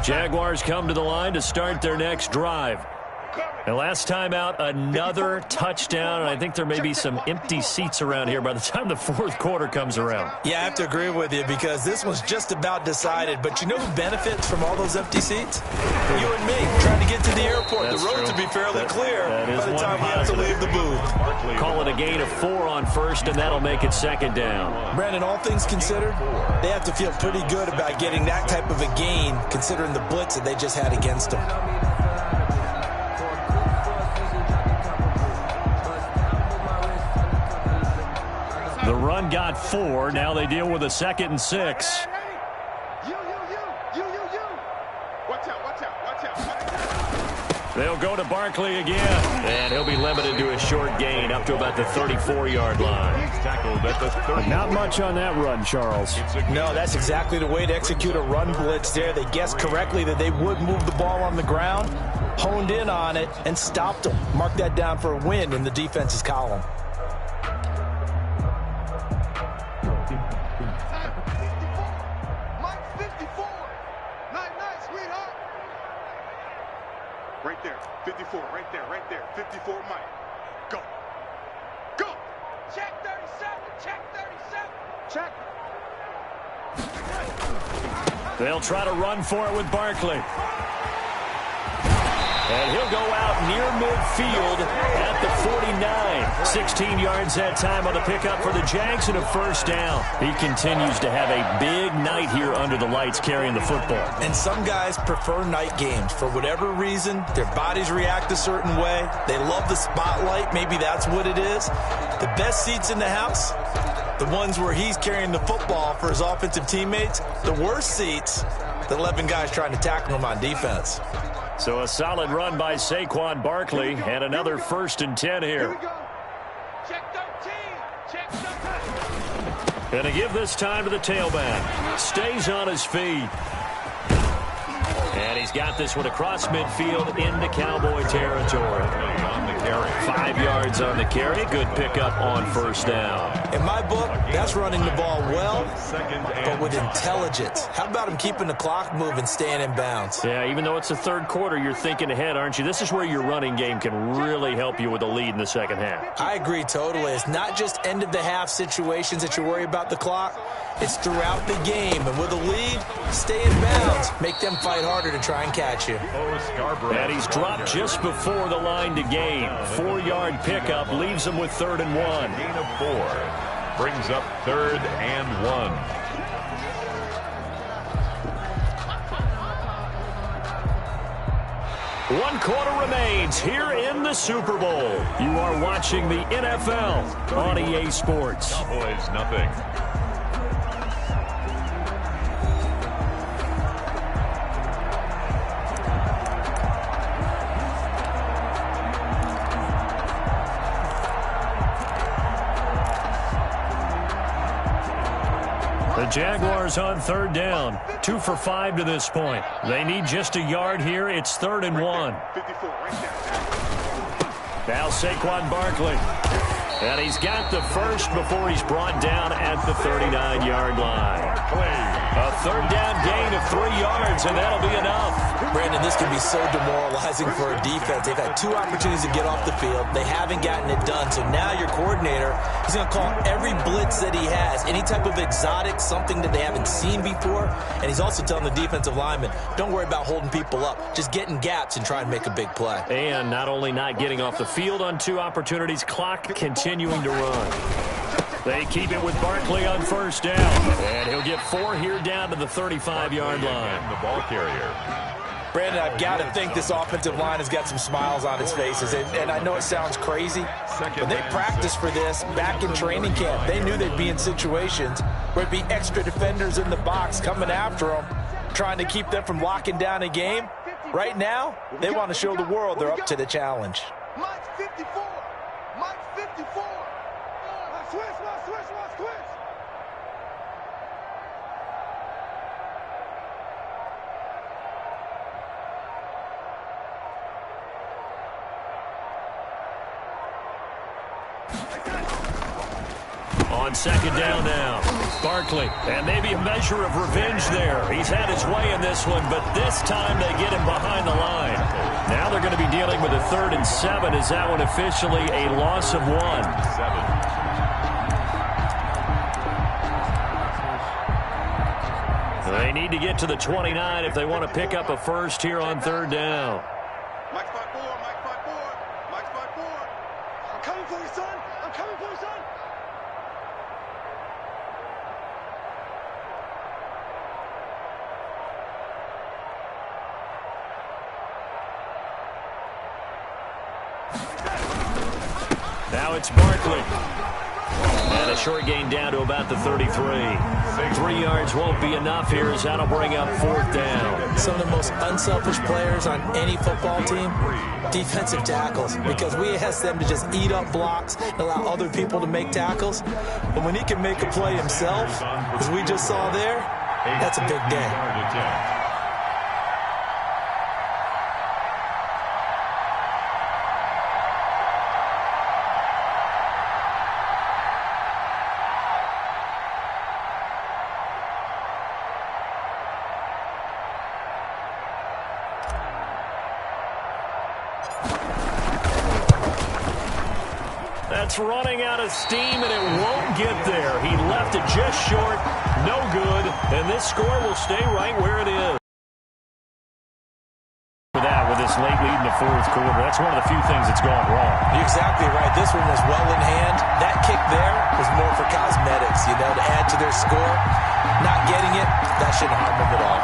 Jaguars come to the line to start their next drive. And last time out, another touchdown, and I think there may be some empty seats around here by the time the 4th quarter comes around. Yeah, I have to agree with you because this was just about decided. But you know who benefits from all those empty seats? You and me, trying to get to the airport. That's the roads true. will be fairly clear that is by the one time we have to leave the booth. Call it a gain of 4 on first, and that'll make it 2nd down. Brandon, all things considered, they have to feel pretty good about getting that type of a gain considering the blitz that they just had against them. The run got 4. Now they deal with a 2nd and 6. You. Watch out. They'll go to Barkley again. And he'll be limited to a short gain up to about the 34-yard line. He's tackled at the 30. Not much on that run, Charles. No, that's exactly the way to execute a run blitz there. They guessed correctly that they would move the ball on the ground, honed in on it, and stopped them. Mark that down for a win in the defense's column. Right there. 54. Right there. Right there. 54, Mike. Go. Go. Check 37. Check 37. Check. They'll try to run for it with Barkley. And he'll go out near midfield at the 49. 16 yards that time on the pickup for the Jags and a first down. He continues to have a big night here under the lights carrying the football. And some guys prefer night games. For whatever reason, their bodies react a certain way. They love the spotlight. Maybe that's what it is. The best seats in the house, the ones where he's carrying the football for his offensive teammates. The worst seats, the 11 guys trying to tackle him on defense. So a solid run by Saquon Barkley and another 1st and 10 here. Here we go. Check 13. Check 13. Going to give this time to the tailback. Stays on his feet. And he's got this one across midfield into Cowboy territory. On the carry. 5 yards on the carry. Good pickup on first down. In my book, that's running the ball well, Second but and with intelligence. How about him keeping the clock moving, staying in bounds? Yeah, even though it's the third quarter, you're thinking ahead, aren't you? This is where your running game can really help you with a lead in the second half. I agree totally. It's not just end-of-the-half situations that you worry about the clock. It's throughout the game. And with a lead, stay in bounds. Make them fight harder to try and catch you. And he's dropped just before the line to gain. 4-yard pickup leaves him with 3rd and 1. gain of 4. Brings up 3rd and 1. One quarter remains here in the Super Bowl. You are watching the NFL on EA Sports. Cowboys nothing. The Jaguars on 3rd down. 2 for 5 to this point. They need just a yard here. It's 3rd and 1. 54. Right there. Now Saquon Barkley. And he's got the first before he's brought down at the 39-yard line. A 3rd down gain of 3 yards, and that'll be enough. Brandon, this can be so demoralizing for a defense. They've had 2 opportunities to get off the field. They haven't gotten it done. So now your coordinator, he's going to call every blitz that he has, any type of exotic, something that they haven't seen before. And he's also telling the defensive lineman, don't worry about holding people up. Just get in gaps and try and make a big play. And not only not getting off the field on 2 opportunities, clock continuing to run. They keep it with Barkley on first down. And he'll get 4 here down to the 35-yard line. And the ball carrier. Brandon, I've got to think this offensive line has got some smiles on its faces. And I know it sounds crazy, but they practiced for this back in training camp. They knew they'd be in situations where it'd be extra defenders in the box coming after them, trying to keep them from locking down a game. Right now, they want to show the world they're up to the challenge. Mike's 54. Mike's 54. Switch. On 2nd down now, Barkley. And maybe a measure of revenge there. He's had his way in this one, but this time they get him behind the line. Now they're going to be dealing with a 3rd and 7. Is that one officially a loss of 1? 7. They need to get to the 29 if they want to pick up a first here on 3rd down. Mike's 5-4. Mike's 5-4. Mike's 5-4. I'm coming for you, son. I'm coming for you, son. Now it's Barkley. And a short gain down to about the 33. 3 yards won't be enough here as that'll bring up 4th down. Some of the most unselfish players on any football team, defensive tackles, because we ask them to just eat up blocks and allow other people to make tackles. But when he can make a play himself, as we just saw there, that's a big day. That's running out of steam, and it won't get there. He left it just short, no good, and this score will stay right where it is. For that, with this late lead in the fourth quarter, that's one of the few things that's gone wrong. You're exactly right. This one was well in hand. That kick there was more for cosmetics, to add to their score. Not getting it, that shouldn't harm them at all.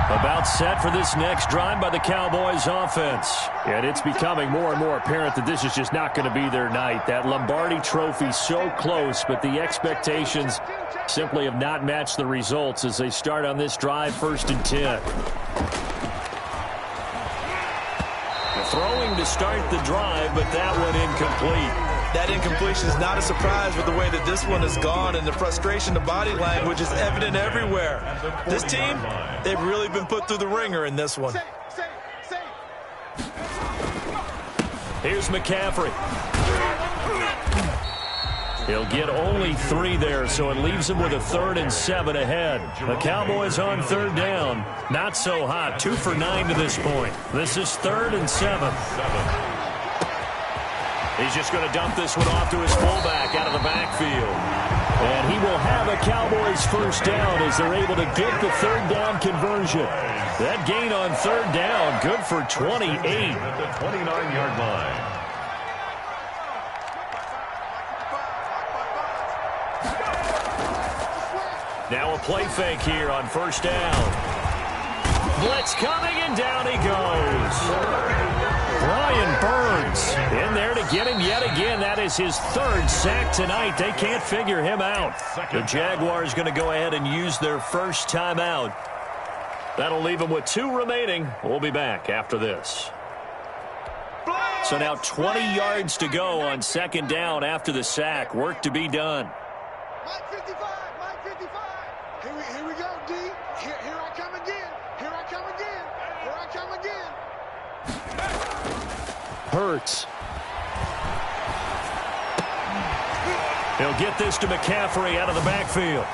About set for this next drive by the Cowboys offense. And it's becoming more and more apparent that this is just not going to be their night. That Lombardi trophy so close, but the expectations simply have not matched the results as they start on this drive, 1st and 10. Throwing to start the drive, but that one incomplete. That incompletion is not a surprise with the way that this one has gone, and the frustration, the body language is evident everywhere. This team, they've really been put through the ringer in this one. Here's McCaffrey. He'll get only 3 there, so it leaves him with a 3rd and 7 ahead. The Cowboys on 3rd down. Not so hot. 2 for 9 to this point. This is 3rd and 7. He's just going to dump this one off to his fullback out of the backfield. And he will have a Cowboys 1st down as they're able to get the 3rd down conversion. That gain on 3rd down, good for 28. At the 29-yard line. Now a play fake here on 1st down. Blitz coming, and down he goes. Brian Burns in there to get him yet again. That is his 3rd sack tonight. They can't figure him out. The Jaguars going to go ahead and use their 1st timeout. That'll leave them with 2 remaining. We'll be back after this. So now 20 yards to go on 2nd down after the sack. Work to be done. Mike 55, Mike 55. Here we go, D. Here I come again. Here I come again. Here I come again. Hurts. He'll get this to McCaffrey out of the backfield.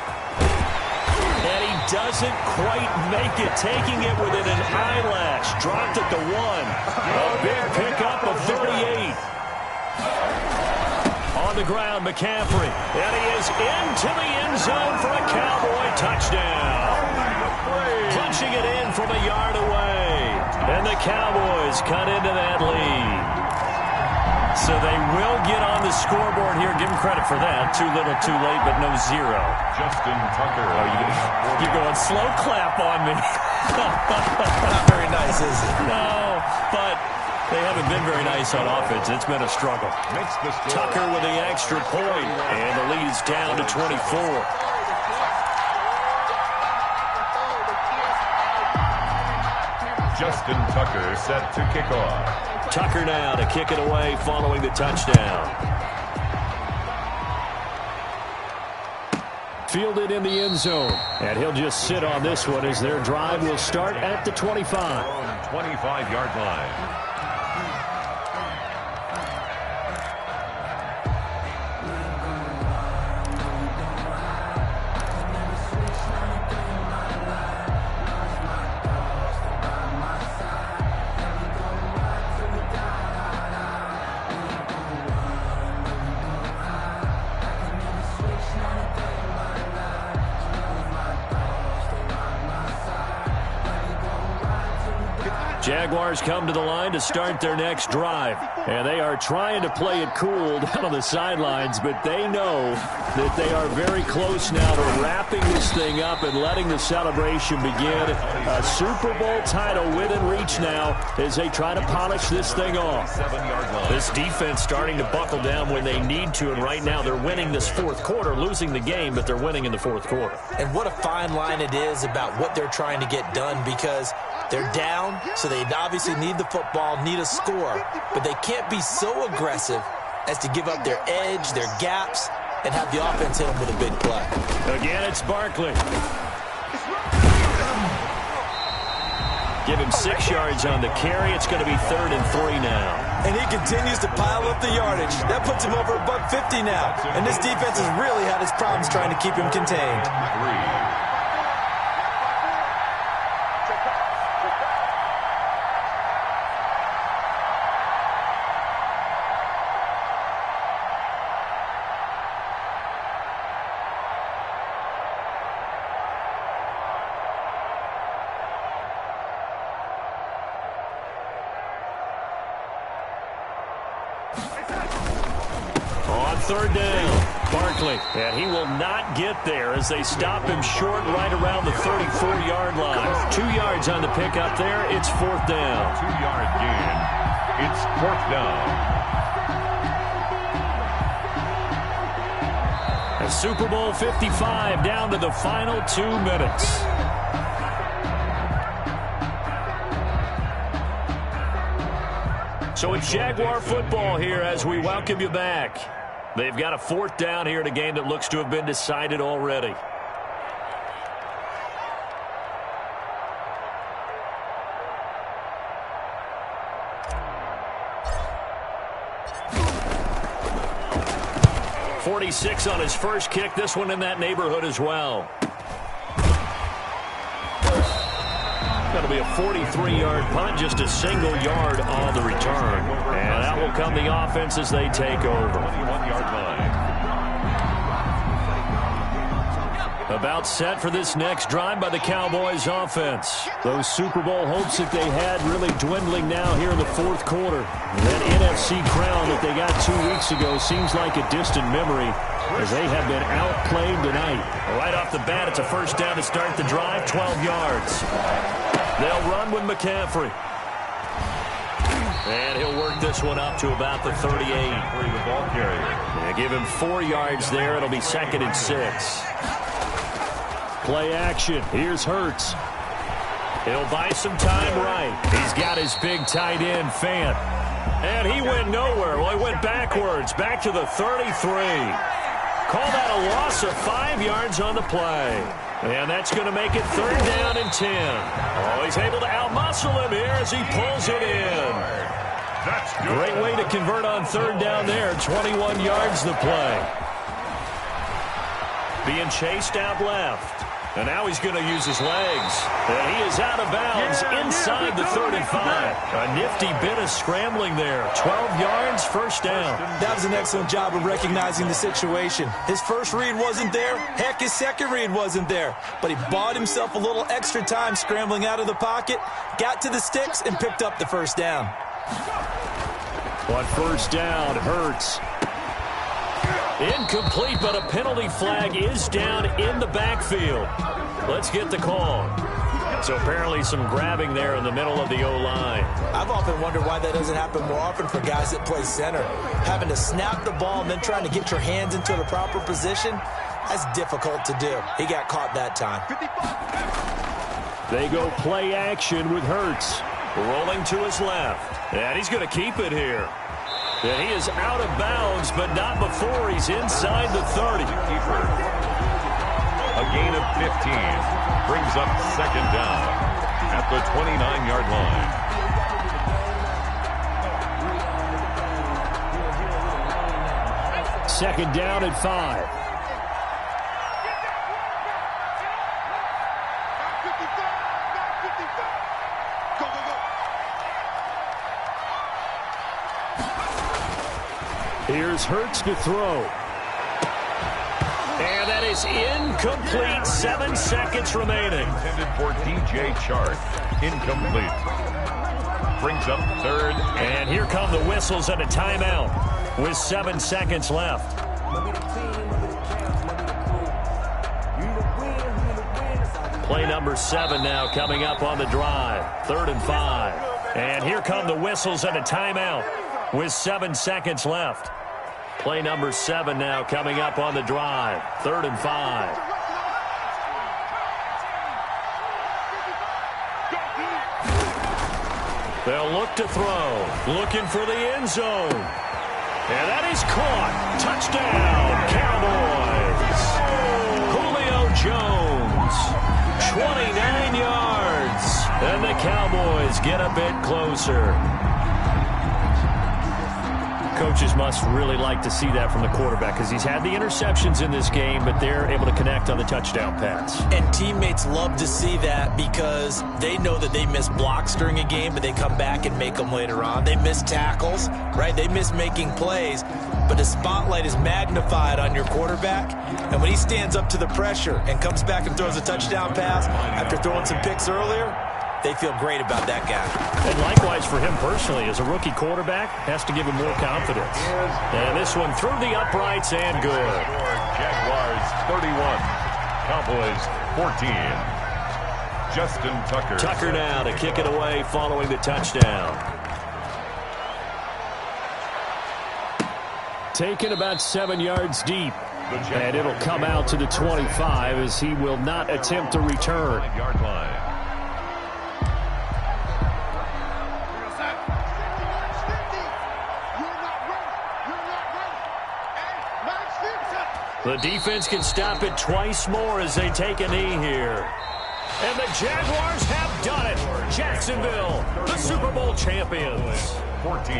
And he doesn't quite make it, taking it within an eyelash. Dropped at the 1. A big pickup of 38. On the ground, McCaffrey. And he is into the end zone for a Cowboy touchdown. Punching it in from a yard away. And the Cowboys cut into that lead. So they will get on the scoreboard here. Give them credit for that. Too little, too late, but no 0. Justin Tucker. You're going slow clap on me. Not very nice, is it? No, but they haven't been very nice on offense. It's been a struggle. Makes the score. Tucker with the extra point, and the lead's down to 24. Justin Tucker set to kick off. Tucker now to kick it away following the touchdown. Fielded in the end zone. And he'll just sit on this one as their drive will start at the 25. 25-yard line. Jaguars come to the line to start their next drive. And they are trying to play it cool down on the sidelines, but they know that they are very close now to wrapping this thing up and letting the celebration begin. A Super Bowl title within reach now as they try to polish this thing off. This defense starting to buckle down when they need to, and right now they're winning this 4th quarter, losing the game, but they're winning in the 4th quarter. And what a fine line it is about what they're trying to get done, because they're down, so they obviously need the football, need a score, but they can't be so aggressive as to give up their edge, their gaps, and have the offense hit them with a big play. Again, it's Barkley. Give him 6 yards on the carry. It's going to be 3rd and 3 now. And he continues to pile up the yardage. That puts him over $150 now. And this defense has really had its problems trying to keep him contained. On third down, Barkley. And he will not get there as they stop him short right around the 34-yard line. 2 yards on the pickup there. It's fourth down. 2-yard gain. It's fourth down. A Super Bowl 55 down to the final 2 minutes. So it's Jaguar football here as we welcome you back. They've got a fourth down here in a game that looks to have been decided already. .46 on his first kick. This one in that neighborhood as well. That'll be a 43-yard punt, just a single yard on the return. And that will come the offense as they take over. 21-yard line. About set for this next drive by the Cowboys offense. Those Super Bowl hopes that they had really dwindling now here in the fourth quarter. That NFC crown that they got 2 weeks ago seems like a distant memory as they have been outplayed tonight. Right off the bat, it's a first down to start the drive, 12 yards. They'll run with McCaffrey. And he'll work this one up to about the 38. The ball carrier. Yeah, give him 4 yards there. It'll be 2nd and 6. Play action. Here's Hurts. He'll buy some time right. He's got his big tight end, Fant. And he went nowhere. Well, he went backwards, back to the 33. Call that a loss of 5 yards on the play. And that's going to make it third down and 10. Oh, he's able to outmuscle him here as he pulls it in. That's good. Great way to convert on third down there. 21 yards the play. Being chased out left. And now he's going to use his legs. And he is out of bounds inside the 35. A nifty bit of scrambling there. 12 yards, first down. That was an excellent job of recognizing the situation. His first read wasn't there. Heck, his second read wasn't there. But he bought himself a little extra time scrambling out of the pocket, got to the sticks, and picked up the first down. On first down, Hurts. Incomplete, but a penalty flag is down in the backfield. Let's get the call. So apparently some grabbing there in the middle of the O-line. I've often wondered why that doesn't happen more often for guys that play center. Having to snap the ball and then trying to get your hands into the proper position, that's difficult to do. He got caught that time. They go play action with Hurts. Rolling to his left. And he's going to keep it here. And he is out of bounds, but not before he's inside the 30. A gain of 15 brings up second down at the 29-yard line. Second down at 5. Here's Hurts to throw. And that is incomplete. 7 seconds remaining. Intended for DJ Chark. Incomplete. Brings up third. And here come the whistles and a timeout with 7 seconds left. Play number 7 now coming up on the drive. 3rd and 5. And here come the whistles and a timeout with 7 seconds left. Play number 7 now coming up on the drive. 3rd and 5. They'll look to throw. Looking for the end zone. And that is caught. Touchdown, Cowboys. Julio Jones. 29 yards. And the Cowboys get a bit closer. Coaches must really like to see that from the quarterback because he's had the interceptions in this game, but they're able to connect on the touchdown pass. And teammates love to see that because they know that they miss blocks during a game, but they come back and make them later on. They miss tackles, right? They miss making plays, but the spotlight is magnified on your quarterback. And when he stands up to the pressure and comes back and throws a touchdown pass after throwing some picks earlier, they feel great about that guy. And likewise for him personally, as a rookie quarterback, has to give him more confidence. And this one through the uprights and good. Jaguars 31, Cowboys 14. Justin Tucker. Tucker now to kick it away following the touchdown. Taken about 7 yards deep. And it'll come out to the 25 as he will not attempt to return. 5-yard line. The defense can stop it twice more as they take a knee here. And the Jaguars have done it. Jacksonville, the Super Bowl champions. 14.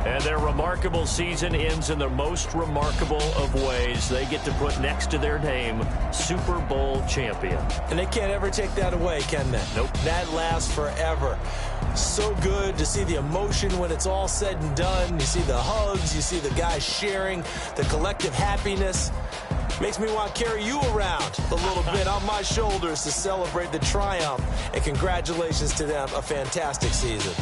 And their remarkable season ends in the most remarkable of ways. They get to put next to their name, Super Bowl champion. And they can't ever take that away, can they? Nope. That lasts forever. So good to see the emotion when it's all said and done. You see the hugs, you see the guys sharing, the collective happiness. Makes me want to carry you around a little bit on my shoulders to celebrate the triumph. And congratulations to them, a fantastic season.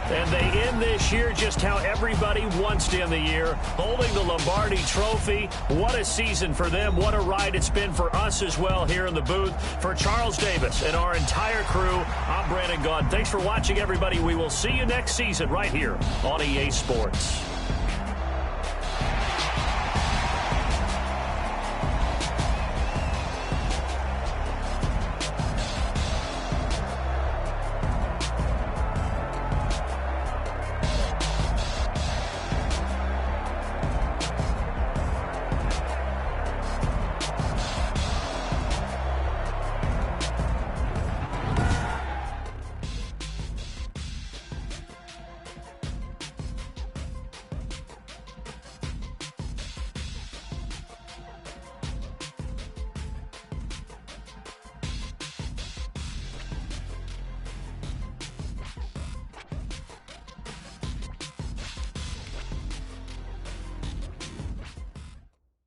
And they end this year just how everybody wants to end the year, holding the Lombardi Trophy. What a season for them. What a ride it's been for us as well here in the booth. For Charles Davis and our entire crew, I'm Brandon Gaudin. Thanks for watching, everybody. We will see you next season right here on EA Sports.